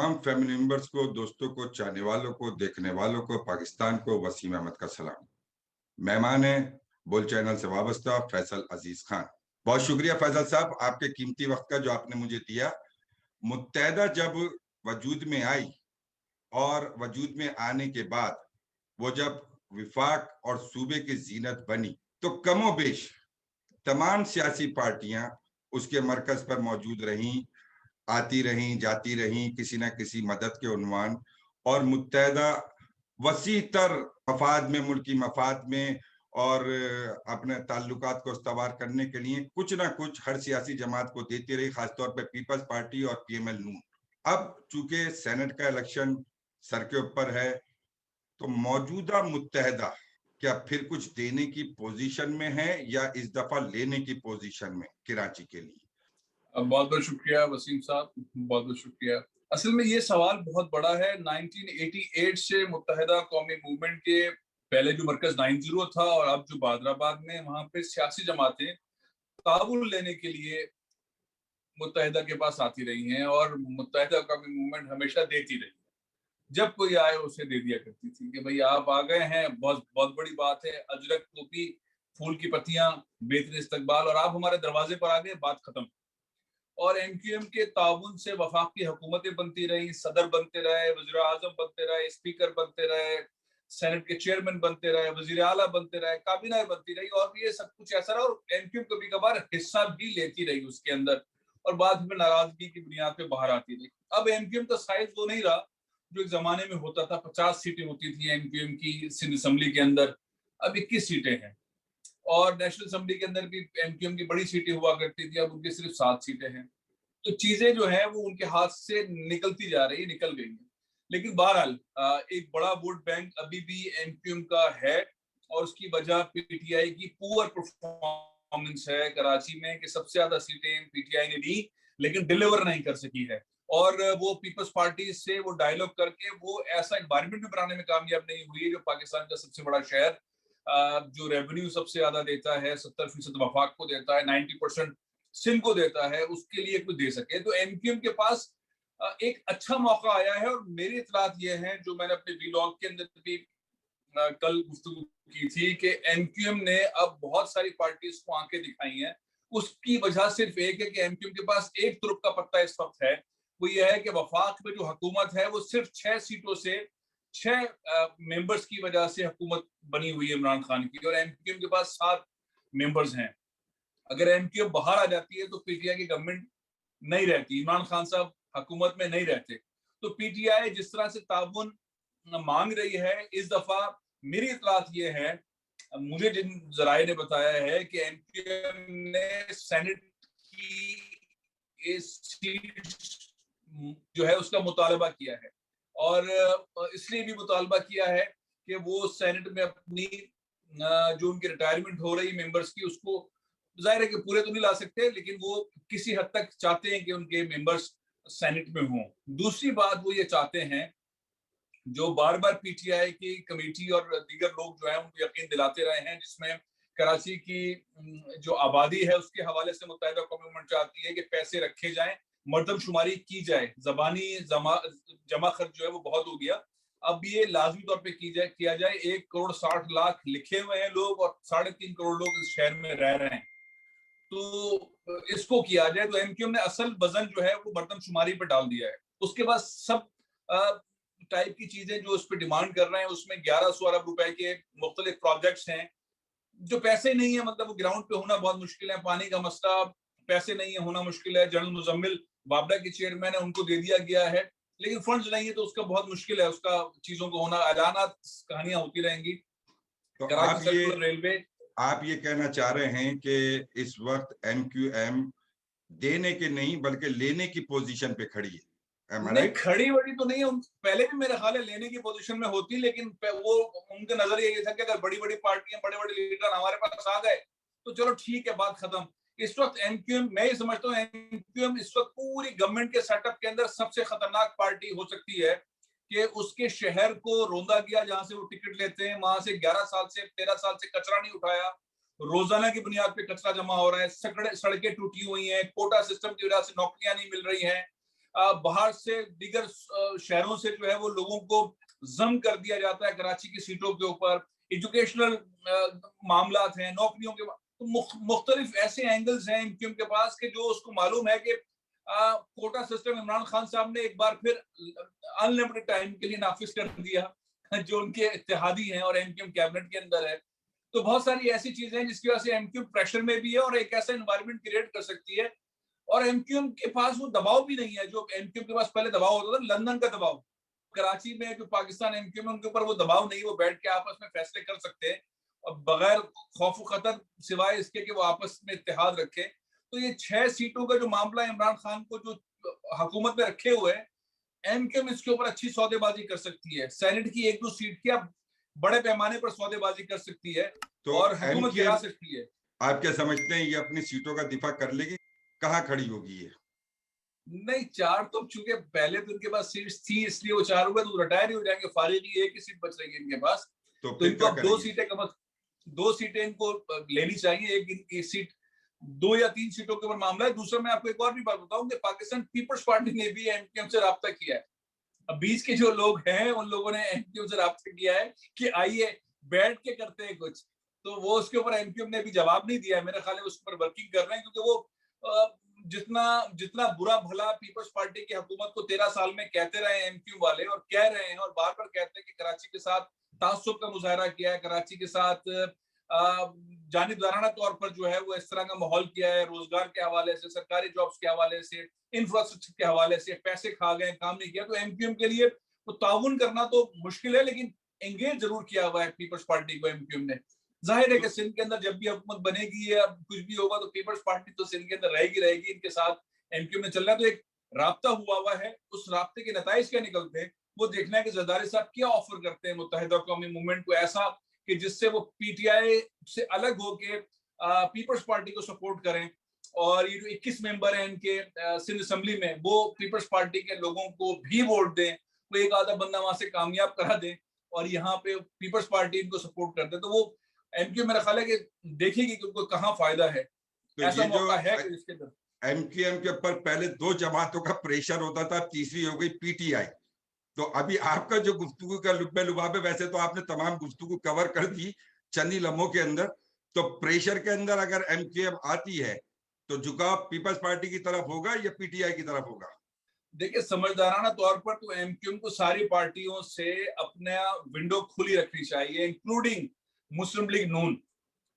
तमाम family members को, दोस्तों को, चाहने वालों को, देखने वालों को, पाकिस्तान को वसीम अहमद का सलाम। मेहमान है बोल चैनल से वाबस्ता फैसल अजीज खान। बहुत शुक्रिया फैसल साहब, आपके कीमती वक्त का जो आपने मुझे दिया। मुत्तहदा जब वजूद में आई और वजूद में आने के बाद वो जब विफाक और सूबे की जीनत बनी, तो कमो बेश तमाम सियासी पार्टियां उसके मरकज पर मौजूद रहीं, आती रहीं, जाती रहीं, किसी न किसी मदद के उन्वान, और मुत्तहदा वसी तर मफाद में, मुल्की मफाद में और अपने ताल्लुकात को इस्तवार करने के लिए कुछ ना कुछ हर सियासी जमात को देती रही, खासतौर पर पीपल्स पार्टी और पीएमएल नून। अब चूंकि सेनेट का इलेक्शन सर के ऊपर है, तो मौजूदा मुत्तहदा क्या फिर कुछ देने की पोजीशन में है या इस दफा लेने की पोजीशन में कराची के लिए? बहुत बहुत शुक्रिया वसीम साहब, बहुत बहुत शुक्रिया। असल में ये सवाल बहुत बड़ा है। 1988 से मुत्तहदा कौमी मूवमेंट के पहले जो मरकज 90 था और अब जो बादराबाद में, वहां पे सियासी जमातें ताउन लेने के लिए मुत्तहदा के पास आती रही हैं और मुत्तहदा कौमी मूवमेंट हमेशा देती रही है। जब कोई आए उसे दे दिया करती थी कि भाई आप आ गए हैं, बहुत बहुत बड़ी बात है, अजरक टोपी, फूल की पत्तियां, बेहतरीन इस्तकबाल, और आप हमारे दरवाजे पर आ गए, बात खत्म। और एमक्यूएम के ताउन से वफाकी हुकूमतें बनती रही, सदर बनते रहे, वज़ीर आज़म बनते रहे, स्पीकर बनते रहे, सेनेट के चेयरमैन बनते रहे, वज़ीर आला बनते रहे, काबीना बनती रही, और ये सब कुछ ऐसा रहा। और एमक्यूएम कभी कभार हिस्सा भी लेती रही उसके अंदर, और बाद में नाराजगी की बुनियाद पे बाहर आती रही। अब एमक्यूएम का साइज वो नहीं रहा जो एक जमाने में होता था। 50 सीटें होती थी एमक्यूएम की सिंध असेंबली के अंदर, अब 21 सीटें हैं। और नेशनल असेंबली के अंदर भी एमक्यूएम की बड़ी सीटें हुआ करती थी, अब उनकी सिर्फ 7 सीटें हैं। तो चीजें जो है वो उनके हाथ से निकलती जा रही है, निकल गई है। लेकिन बहरहाल एक बड़ा वोट बैंक अभी भी एमक्यूएम का है, और उसकी वजह पीटीआई की पुअर परफॉर्मेंस है कराची में, कि सबसे ज्यादा सीटें पीटीआई ने ली लेकिन डिलीवर नहीं कर सकी है। और वो पीपल्स पार्टी से वो डायलॉग करके वो ऐसा एनवायरमेंट भी बनाने में कामयाब नहीं हुई है, जो पाकिस्तान का सबसे बड़ा शहर, जो रेवेन्यू सबसे ज्यादा देता है, 70% वफाक को देता है, 90% सिंध को देता है, उसके लिए कुछ दे सके। तो एमक्यूएम के पास एक अच्छा मौका आया है। और मेरी इतलात ये है, जो मैंने अपने वीलॉग के अंदर भी कल गुफ्तगू की थी, कि एमक्यूएम ने अब बहुत सारी पार्टीज को आंखें दिखाई हैं। उसकी वजह सिर्फ एक है कि एमक्यूएम के पास एक तुरुप का पत्ता इस वक्त है, वो ये है कि वफाक में जो हुकूमत है वो सिर्फ 6 सीटों से 6 मेंबर्स की वजह से हुकूमत बनी हुई है इमरान खान की, और एमक्यूएम के पास 7 मेंबर्स हैं। अगर एमक्यूएम बाहर आ जाती है तो पीटीआई की गवर्नमेंट नहीं रहती, इमरान खान साहब हुकूमत में नहीं रहते। तो पीटीआई जिस तरह से ताउन मांग रही है इस दफा, मेरी इतलात ये है, मुझे जिन जराए ने बताया है, कि एमक्यूएम ने सेनेट की इस सीट जो है उसका मुतालबा किया है, और इसलिए भी मुतालबा किया है कि वो सेनेट में अपनी जो उनकी रिटायरमेंट हो रही मेंबर्स की, उसको जाहिर है कि पूरे तो नहीं ला सकते, लेकिन वो किसी हद तक चाहते हैं कि उनके मेंबर्स सेनेट में हों। दूसरी बात वो ये चाहते हैं, जो बार बार पीटीआई की कमेटी और दीगर लोग जो है उनको यकीन दिलाते रहे हैं, जिसमें कराची की जो आबादी है उसके हवाले से मुत्तहदा कौमी मूवमेंट चाहती है कि पैसे रखे जाएं, मर्दमशुमारी की जाए, जबानी जमा खर्च जो है वो बहुत हो गया, अब ये लाजमी तौर पे किया जाए। 1,60,00,000 लिखे हुए हैं लोग और 3.5 करोड़ लोग इस शहर में रह रहे हैं, तो इसको किया जाए। तो एमक्यूएम ने असल वजन जो है वो मर्दमशुमारी पर डाल दिया है। उसके बाद सब टाइप की चीजें जो उस पर डिमांड कर रहे हैं, उसमें 1100 अरब रुपए के मुख्तलिफ प्रोजेक्ट्स हैं, जो पैसे नहीं है, मतलब वो ग्राउंड पे होना बहुत मुश्किल है। पानी का मसला, पैसे नहीं है, होना मुश्किल है। जनरल मुजम्मिल बाबरा के चेयरमैन है, उनको दे दिया गया है, लेकिन फंड्स नहीं है, तो उसका बहुत मुश्किल है, उसका चीजों को होना। ऐलानात कहानियां होती रहेंगी। तो कराची सर्कुलर रेलवे, आप ये कहना चाह रहे हैं कि इस वक्त एमक्यूएम देने के नहीं बल्कि लेने की पोजीशन पे खड़ी है? नहीं, खड़ी बड़ी तो नहीं है, पहले भी मेरे ख्याल है लेने की पोजीशन में होती, लेकिन वो उनका नजरिया ये था कि अगर बड़ी बड़ी पार्टियां, बड़े बड़े लीडर हमारे पास आ गए तो चलो ठीक है, बात खत्म। इस वक्त एमक्यूएम, मैं ये समझता हूँ एमक्यूएम इस वक्त पूरी गवर्नमेंट के सेटअप के अंदर सबसे खतरनाक पार्टी हो सकती है, कि उसके शहर को रोंदा गया, जहां से वो टिकट लेते हैं, वहां से 11 साल से 13 साल से कचरा नहीं उठाया, रोजाना की बुनियाद पे कचरा जमा हो रहा है, सड़कें टूटी हुई हैं, कोटा सिस्टम की वजह से नौकरियां नहीं मिल रही हैं, बाहर से दीगर शहरों से जो है वो लोगों को जम कर दिया जाता है कराची की सीटों के ऊपर। एजुकेशनल मामलात हैं, नौकरियों के, तो मुख्तलिफ ऐसे एंगल्स हैं एमक्यूएम के पास कि जो उसको मालूम है कि कोटा सिस्टम इमरान खान साहब ने एक बार फिर अनलिमिटेड टाइम के लिए नाफिज कर दिया जो उनके इत्तेहादी हैं और एमक्यूएम कैबिनेट के अंदर है। तो बहुत सारी ऐसी चीजें हैं जिसकी वजह से एमक्यूएम प्रेशर में भी है और एक ऐसा एनवायरनमेंट क्रिएट कर सकती है। और एमक्यूएम के पास वो दबाव भी नहीं है जो एमक्यूएम के पास पहले दबाव होता था, लंदन का दबाव। कराची में जो पाकिस्तान एमक्यूएम है उनके ऊपर वो दबाव नहीं, वो बैठ के आपस में फैसले कर सकते हैं और बगैर खौफ खतर, सिवाय इसके कि वो आपस में इत्तेहाद रखे। तो ये 6 सीटों का जो मामला इमरान खान को जो हुकूमत में रखे हुए है, एमक्यूएम इसके ऊपर अच्छी सौदेबाजी कर सकती है। सेनेट की 1-2 सीट की आप बड़े पैमाने पर सौदेबाजी कर सकती है तो और हुकूमत गिरा एमक्यूएम सकती है। आप क्या समझते हैं ये अपनी सीटों का दिफा कर लेगी? कहाँ खड़ी होगी ये? नहीं, 4 तो चूंकि पहले तो इनके पास सीट्स थी इसलिए वो 4 हुए, तो रिटायर ही हो जाएंगे, फारिग ही, एक ही सीट बच रही है इनके पास। तो तो फिर इनको क्या अब करेंगे? 2 सीटें इनको लेनी चाहिए। एक सीट, 2 या 3 सीटों के ऊपर मामला है। दूसरा, मैं आपको एक और भी बात बताऊं कि पाकिस्तान पीपल्स पार्टी ने भी एमक्यूएम से राब्ता किया है। अब बीच के जो लोग हैं उन लोगों ने एमक्यूएम से राब्ता किया है कि आइए बैठ के करते हैं कुछ। तो वो उसके ऊपर एमक्यूएम ने भी जवाब नहीं दिया है। मेरा ख्याल है उस पर वर्किंग कर रहे हैं, क्योंकि वो जितना जितना बुरा भला पीपल्स पार्टी की हुकूमत को 13 साल में कहते रहे एमक्यूएम वाले, और कह रहे हैं और बार बार कहते हैं कि कराची के साथ तासुब का मुजाहरा किया है, कराची के साथ जानिबदाराना तौर पर जो है वो इस तरह का माहौल किया है, रोजगार के हवाले से, सरकारी जॉब्स के हवाले से, इंफ्रास्ट्रक्चर के हवाले से, पैसे खा गए, काम नहीं किया। तो एमक्यूएम के लिए तो ताउन करना तो मुश्किल है, लेकिन एंगेज जरूर किया हुआ है पीपल्स पार्टी को एमक्यूएम ने। जाहिर है कि सिंध के अंदर जब भी हुकूमत बनेगी या कुछ भी होगा तो पीपल्स पार्टी तो सिंध के अंदर रहेगी, इनके साथ एमक्यूएम में चलना। तो एक राब्ता हुआ है, उस राब्ते के नताइज क्या निकलते हैं वो देखना है कि जरदारी साहब क्या ऑफर करते हैं मुत्तहिदा कौमी मूवमेंट को, ऐसा कि जिससे वो पीटीआई से अलग होके पीपल्स पार्टी को सपोर्ट करें। और ये जो 21 मेंबर हैं इनके सिंध असेंबली में, वो पीपल्स पार्टी के लोगों को भी वोट दें, वो एक आधा बंदा वहां से कामयाब करा दें और यहाँ पे पीपल्स पार्टी इनको सपोर्ट कर दे। तो वो एमक्यू मेरा ख्याल है कि देखेगी कि उनको कहाँ फायदा है। तो ऐसा ये जो मौका है कि इसके अंदर एमक्यूएम के ऊपर पहले 2 जमातों का प्रेशर होता था, तीसरी हो गई पीटीआई। तो अभी आपका जो गुफ्तगू का लुब्बे लुबाब है, वैसे तो आपने तमाम गुफ्तगू कवर कर दी चंद ही लम्हों के अंदर। तो प्रेशर के अंदर अगर एमक्यूएम आती है तो झुकाव पीपल्स पार्टी की तरफ होगा या पीटीआई की तरफ होगा? देखिए, समझदाराना तौर पर तो एमक्यूएम को सारी पार्टियों से अपना विंडो खुली रखनी चाहिए, इंक्लूडिंग मुस्लिम लीग नून।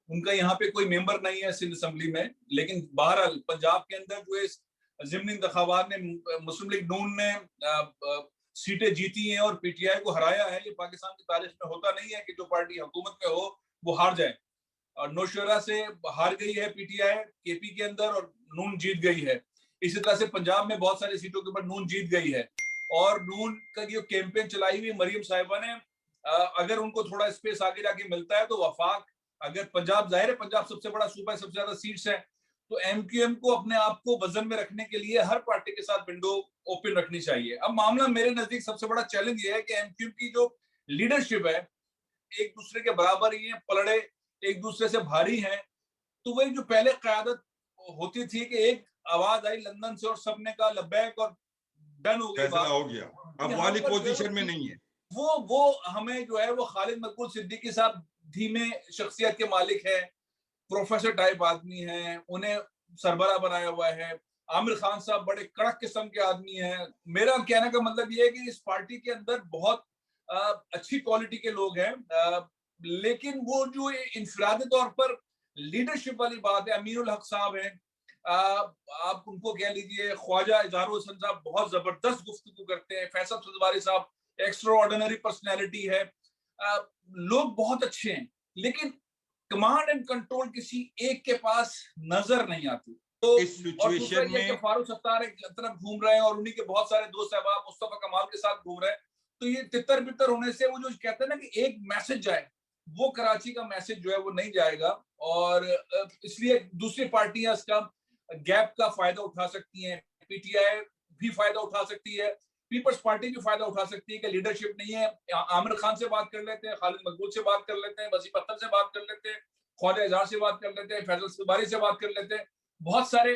उनका यहाँ पे कोई मेंबर नहीं है सिंध असेंबली में, लेकिन बहरहाल पंजाब के अंदर जो इस ज़िमनी इंतखाबात ने मुस्लिम लीग नून ने सीटें जीती हैं और पीटीआई को हराया है। ये पाकिस्तान की तारीख में होता नहीं है कि जो पार्टी हुकूमत में हो वो हार जाए। और नौशहरा से हार गई है पीटीआई केपी के अंदर और नून जीत गई है। इसी तरह से पंजाब में बहुत सारी सीटों के ऊपर नून जीत गई है। और नून का जो कैंपेन चलाई हुई मरियम साहिबा ने, अगर उनको थोड़ा स्पेस आगे जाके मिलता है तो वफाक, अगर पंजाब, जाहिर है पंजाब सबसे बड़ा सूबा है, सबसे ज्यादा सीट्स है, तो एमक्यूएम को अपने आप को वजन में रखने के लिए हर पार्टी के साथ विंडो ओपन रखनी चाहिए। अब मामला मेरे नजदीक सबसे बड़ा चैलेंज ये है कि एमक्यूएम की जो लीडरशिप है एक दूसरे के बराबर ही है, पलड़े एक दूसरे से भारी हैं। तो वही जो पहले क़यादत होती थी कि एक आवाज आई लंदन से और सबने कहा लब्बैक और डन हो गई फैसला बात, हो गया, अब वाली पोजीशन में नहीं है। वो हमें जो है वो खालिद मकबूल सिद्दीकी साहब धीमे शख्सियत के मालिक है, प्रोफेसर टाइप आदमी है, उन्हें सरबरा बनाया हुआ है। आमिर खान साहब बड़े कड़क किस्म के आदमी हैं। मेरा कहने का मतलब ये है कि इस पार्टी के अंदर बहुत अच्छी क्वालिटी के लोग हैं, लेकिन वो जो इंफरादी तौर पर लीडरशिप वाली बात है, अमीरुल हक साहब हैं, आप उनको कह लीजिए, ख्वाजा इजहार हुसैन साहब बहुत जबरदस्त गुफ्तगू करते हैं, फैसल सदवारी साहब एक्स्ट्रा ऑर्डिनरी पर्सनैलिटी है, लोग बहुत अच्छे हैं, लेकिन कमांड एंड कंट्रोल किसी एक के पास नजर नहीं आती। तो इस और दूसरा सिचुएशन ये कि में फारूक सत्तार एक तरफ घूम रहे हैं और उन्हीं के बहुत सारे दोस्त अहबाब मुस्तफा कमाल के साथ घूम रहे हैं। तो ये तितर बितर होने से वो जो कहते हैं ना कि एक मैसेज जाए, वो कराची का मैसेज जो है वो नहीं जाएगा। और इसलिए दूसरी पार्टियां इसका गैप का फायदा उठा सकती हैं। पीटीआई भी फायदा उठा सकती है, पीपल्स पार्टी भी फायदा उठा सकती है कि लीडरशिप नहीं है। आमिर खान से बात कर लेते हैं, खालिद मकबूल से बात कर लेते हैं, वसीम अख्तर से बात कर लेते हैं, ख्वाजा इजहार से बात कर लेते हैं, फैसल सदवारी से बात कर लेते हैं। बहुत सारे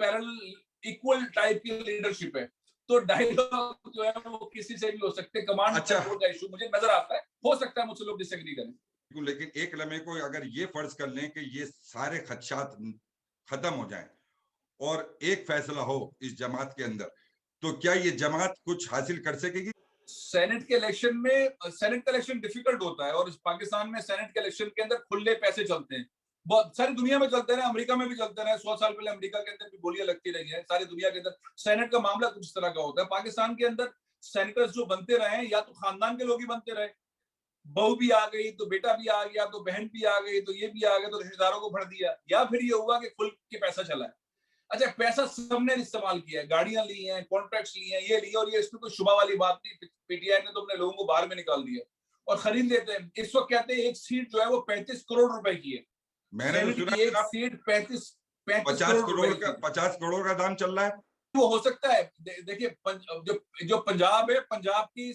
पैरेलल इक्वल टाइप की लीडरशिप है। तो डायलॉग जो है वो किसी से भी हो सकते हैं। कमांड अच्छा। कंट्रोल का इशू मुझे नजर आता है, हो सकता है मुझसे लोग डिसएग्री करें, लेकिन एक लम्हे को अगर ये फर्ज कर लें कि ये सारे खदशात खत्म हो जाएं और एक फैसला हो इस जमात के अंदर, तो क्या ये जमात कुछ हासिल कर सकेगी? सेनेट के इलेक्शन में, सेनेट का इलेक्शन डिफिकल्ट होता है और पाकिस्तान में सेनेट के इलेक्शन के अंदर खुले पैसे चलते हैं, बहुत सारी दुनिया में चलते रहे, अमेरिका में भी चलते रहे, 100 साल पहले अमेरिका के अंदर भी गोलियां लगती रही है, सारी दुनिया के अंदर सेनेट का मामला कुछ इस तरह का होता है। पाकिस्तान के अंदर सेनेटर्स जो बनते रहे या तो खानदान के लोग ही बनते रहे, बहू भी आ गई तो बेटा भी आ गया, तो बहन भी आ गई तो ये भी आ गया, तो रिश्तेदारों को भर दिया, या फिर ये हुआ कि खुल के पैसा चला है। अच्छा, पैसा सबने इस्तेमाल किया है, गाड़ियां ली हैं, कॉन्ट्रैक्ट्स लिए हैं, ये लिए, और ये इसमें कोई शुबा वाली बात नहीं। पीटीआई ने तो अपने लोगों को बाहर में निकाल दिया और खरीद लेते हैं। इस वक्त कहते हैं एक सीट जो है वो 35 करोड़ रुपए की है। मैंने तो सुना एक सीट 35 50 करोड़ का 50 करोड़ का दाम चल रहा है। वो हो सकता है। देखिए, जो पंजाब है, पंजाब की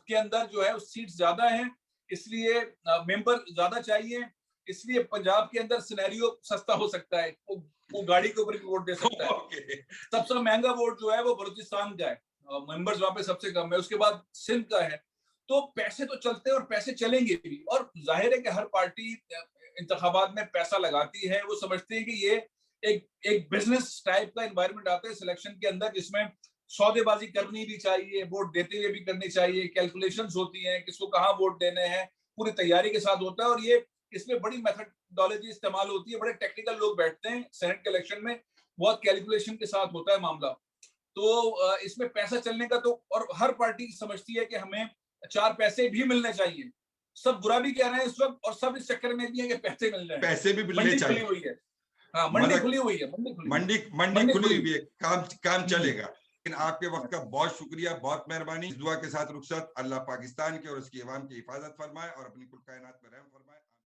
के अंदर जो है सीट ज्यादा है, इसलिए मेंबर ज्यादा चाहिए, इसलिए पंजाब के अंदर सिनेरियो सस्ता हो सकता है, वो गाड़ी के ऊपर भी वोट दे सकता है। सबसे महंगा वोट जो है वो बलूचिस्तान का है, मेंबर्स वहां पे सबसे कम है, उसके बाद सिंध का है। तो पैसे तो चलते हैं और पैसे चलेंगे भी, और जाहिर है कि हर पार्टी इंतखाबात में पैसा लगाती है, वो समझती है कि ये एक बिजनेस टाइप का एनवायरनमेंट आता है सिलेक्शन के अंदर, जिसमें सौदेबाजी करनी भी चाहिए, वोट देते हुए भी करनी चाहिए, कैलकुलेशंस होती हैं, किसको कहाँ वोट देने हैं, पूरी तैयारी के साथ होता है, और ये इसमें बड़ी मेथडोलॉजी इस्तेमाल होती है, बड़े टेक्निकल लोग बैठते हैं सेनेट के इलेक्शन में, बहुत कैलकुलेशन के साथ होता है मामला। तो इसमें पैसा चलने का तो, और हर पार्टी समझती है कि हमें 4 पैसे भी मिलने चाहिए। सब बुरा भी कह रहे हैं इस वक्त, और सब इस चक्कर में भी है कि पैसे मिल रहे हैं, पैसे भी मिलने मंडी खुली चाहिए। हुई है। हाँ, मंडी खुली हुई है, मंडी खुली हुई है, काम चलेगा। लेकिन आपके वक्त का बहुत शुक्रिया, बहुत मेहरबानी। इस दुआ के साथ रुखसत, अल्लाह पाकिस्तान के और उसकी अवाम की हिफाजत फरमाए और अपनी कुल कायनात में रहम फरमाए।